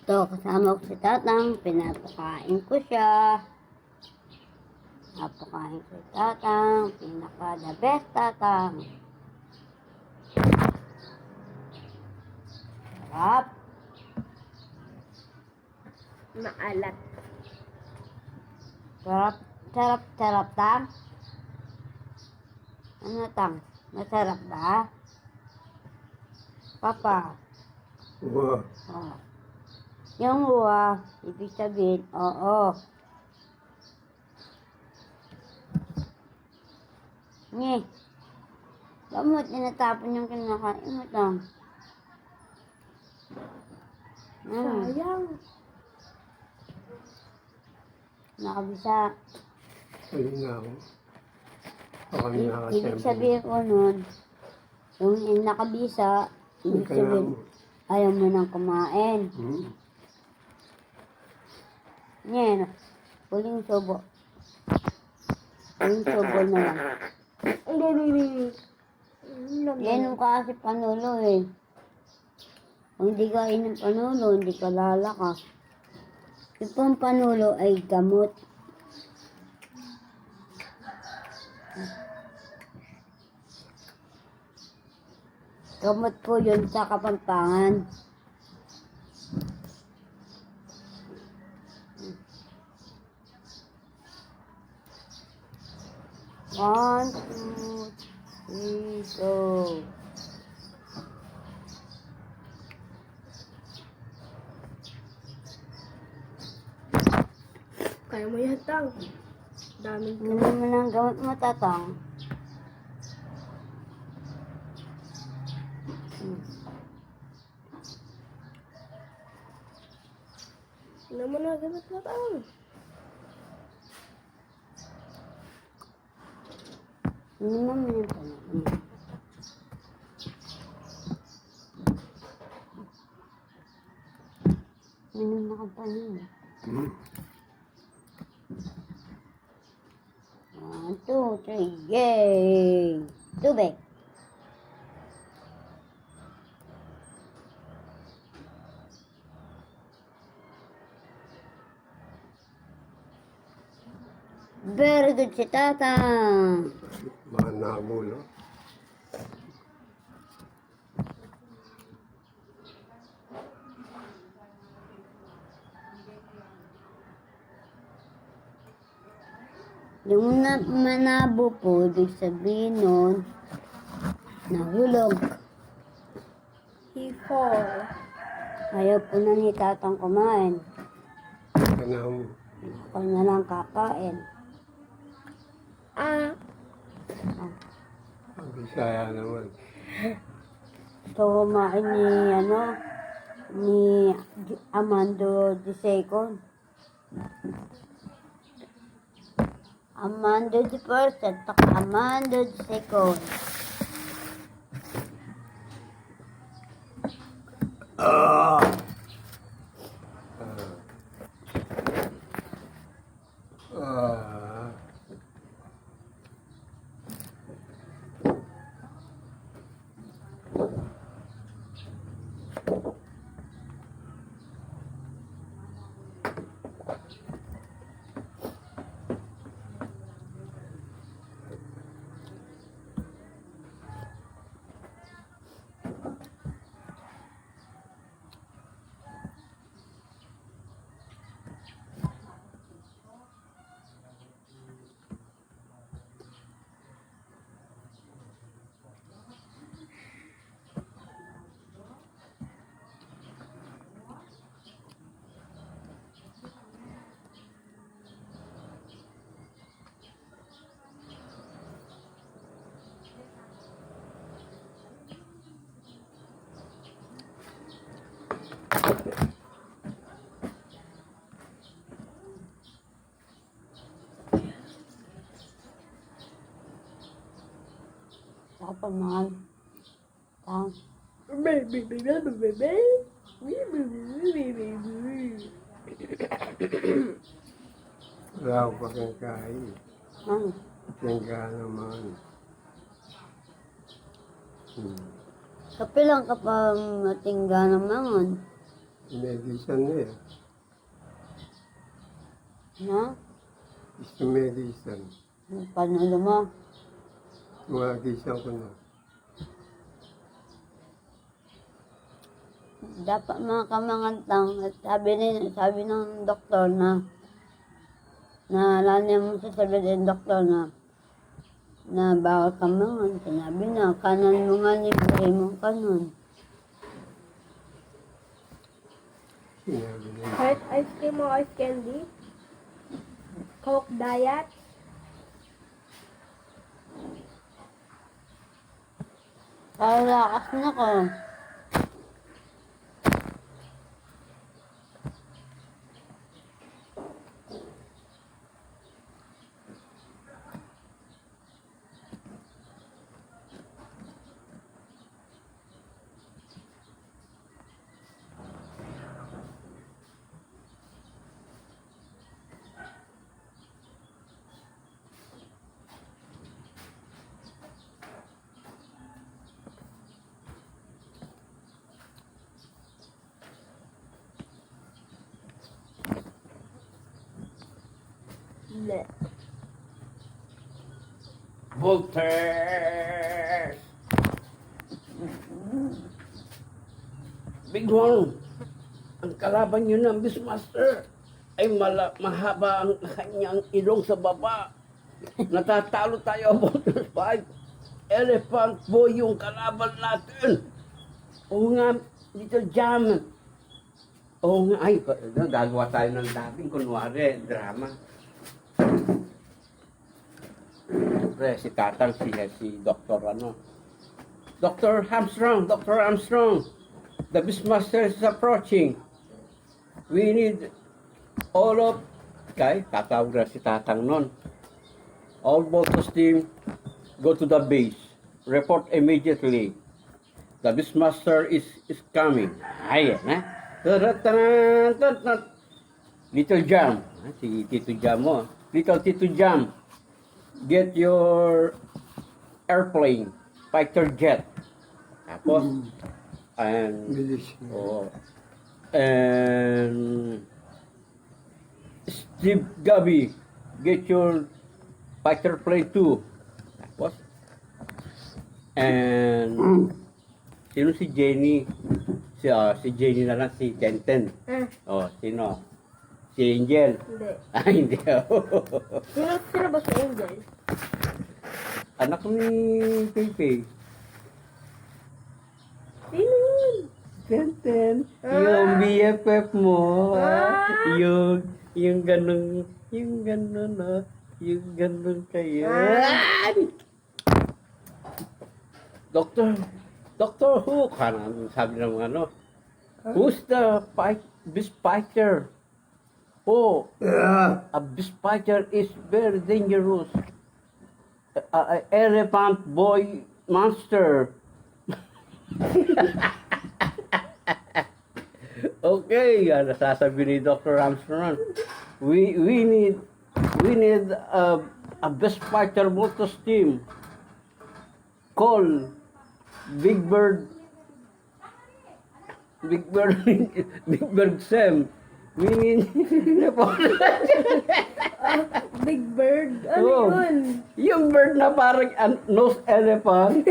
Ito, kasama ko si Tatang. Pinapakain ko siya. Napakain ko si Tatang. Pinaka the best Tatang. Sarap. Maalat. Sarap, sarap, sarap, Tang. Ano, Tang? Masarap ba? Papa. Wow. Oh. Yung ibig sabihin, oo. Nye. Ba't mo tinatapon yung kinakain mo, Tang? Sayang. Nakabisa. Ayun nga ako. Kami Ibig nakatempo. sabihin ko nun, yung nakabisa, ibig Kaya sabihin, mo. ayaw mo nang kumain. Nye, huling subo. Huling subo na lang. Yan yung kasi panulo eh. Kung hindi ka inom panulo, hindi ka lalakas. Yung panulo ay gamot. Gamot po yun sa Kapampangan. One, two, three, go. Kaya mo yan, Tang. Daming Ano naman ang gamot mo, Tatang? Ano mo na gamit mo, Tang? Ano naman yung panulo? Minum na ka pa yun. 1, 2, 3, yay! Tubig. Very good si Tatang. Mga nabulo. Yung manabo po, ibig sabihin nun, nahulog. He fall. Ayaw po na ni Tatang kumain. Kaya mo. Ako na lang kakain. Ah, Ang Bisaya naman. So, kumain ni Amando II. Amando I at Amando II. Ah! Ah! Saka pa mahal. Tang. Wala ako pa kang kain. Ano? Tingga naman. Kape lang kapag matingga naman. Medicine na yan. Ha? Gusto medicine. Yung panulo mo. Tumagisan ko na. Dapat mga kamangantang, at sabi ng doktor na lalo mo sasabihin ng doktor na bawal kamangan. Sinabi na, kanan mo nga libre mo kanon. Sinabi na yun. Kahit ice cream o ice candy. Coke diet. Kalakas na ko. Hindi. Voltaire! Big Horn, ang kalaban niyo ng Beastmaster ay mahaba ang kanyang ilong sa baba. Natatalo tayo, Voltaire 5. Elephant Boy yung kalaban natin. Oo nga, Little Jam. Oo nga, ay, gagawa tayo ng dating, kunwari, drama. Siyempre, si Tatang, si Dr. Dr. Armstrong, the Beastmaster is approaching. We need all of, tatawag na si Tatang nun. All Voltos team, go to the base. Report immediately. The Beastmaster is coming. Ayan, ha? Little Jam. Si Tito Jam mo. Little Tito Jam. Get your airplane. Fighter jet. Tapos, and, Bilis. oh, and, Steve Gabi. Get your fighter plane too. Tapos, and, sino si Jenny? Si Jenny na lang, si Tenten. Oh, sino? Si Angel. Hindi. Ah, hindi. Sino ba si Angel? Anak ni Pepe. Sino yun? Tenten. Yung BFF mo. Yung ganun, no? Yung ganun kayo. Doctor Who, sabi ng ano, who's the beast fighter? Oh, a beast fighter is very dangerous. Elephant boy monster. Okay, nasasabi ni Dr. Armstrong. We need a best fighter Voltos team. Call Big Bird Sam. We need Big Bird? Ano Oh. yun? yung bird na parang nose elephant.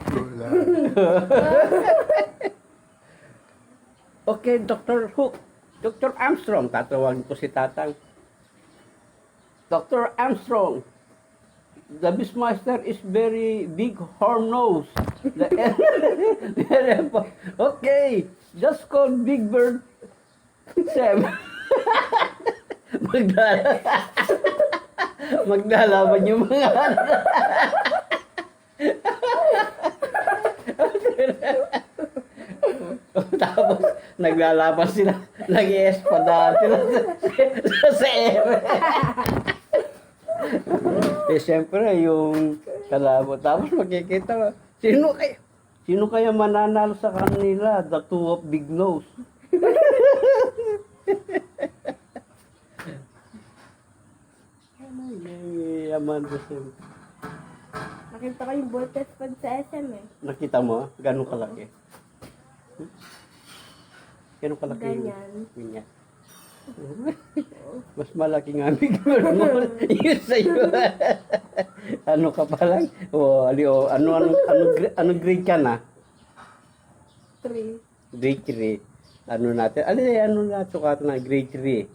Wala. Okay, Dr. Hook. Dr. Armstrong, tatawagin ko si Tatang. Dr. Armstrong, the Beastmaster is very big horn nose. Okay, just call Big Bird Sam. Maglalaban yung mga tapos naglalaban sila, nag-i-espadaan sila sa ere. Eh, siyempre, yung kalabo. Tapos makikita, sino kaya mananalo sa kanila? The two of big nose. Amanda Sim. Nakita ko yung voltage pag sa SM eh. Nakita mo? Ganun kalaki. Ganun kalaki yun. Ganyan. Ganyan. Mas malaki nga bigyan mo. Yun sa'yo. Ano ka pa lang? Ano grade ka na? 3. Grade 3. Ano natin? Ano na sukatan na? Grade 3.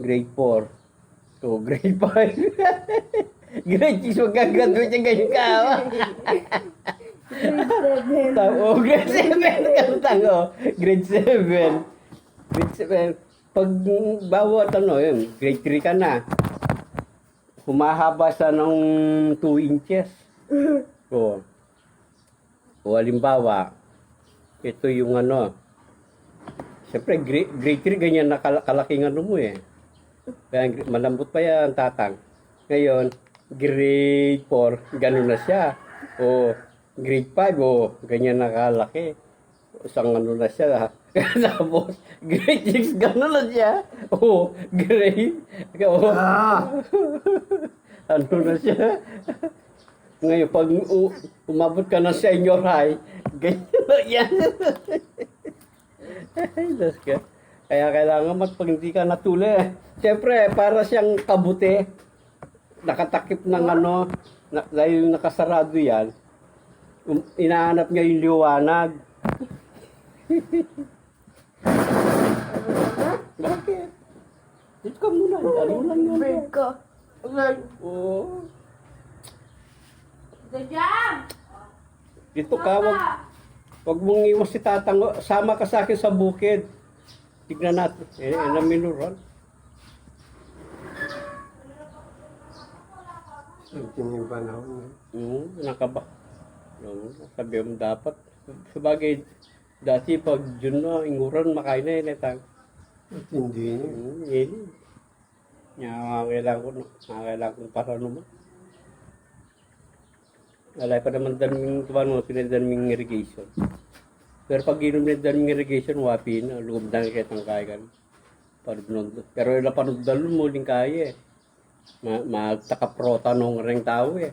Grade 4. Grade 5. Grade 6, magkagraduate yung ganyan ka. Grade 7. Grade 7 ka Grade 7. Grade 7. Pag bawat yun, grade 3 ka na. Humahaba sa ng 2 inches. Halimbawa, ito yung siyempre grade 3 ganyan na kalaking mo eh. Kaya malambot pa yan, tatang. Ngayon, grade 4, ganun na siya. Grade 5, ganyan na kalaki. Isang na siya. Tapos, grade 6, ganun na siya. Grade. Ano na siya. Ngayon, pag umabot ka na senior high, ganyan na yan. Kaya kailangan pag hindi ka natuli. Siyempre, para siyang kabuti. Nakatakip ng dahil nakasarado yan. Inaanap niya yung liwanag. Bakit? Dito ka muna. Ano lang yun? Bird ko. Oo. Jam! Dito ka, wag mong iwas si tatang. Sama ka sa akin sa bukid. Tignan natin. Naminuran. Tingin yung panahon. Nakaba. Sabi mo dapat. Sabagay, dati pag June na, inguran, makain na yun. Hindi niya. Yun. Kailangan ko para naman. Alay pa naman pinadaming irrigation. Pero pag inom na daming irrigation, wapi na. Lugod na kitang kaya ka. Pero napanood dalon mo din kaya eh. Magtakaprota nung ring tao eh.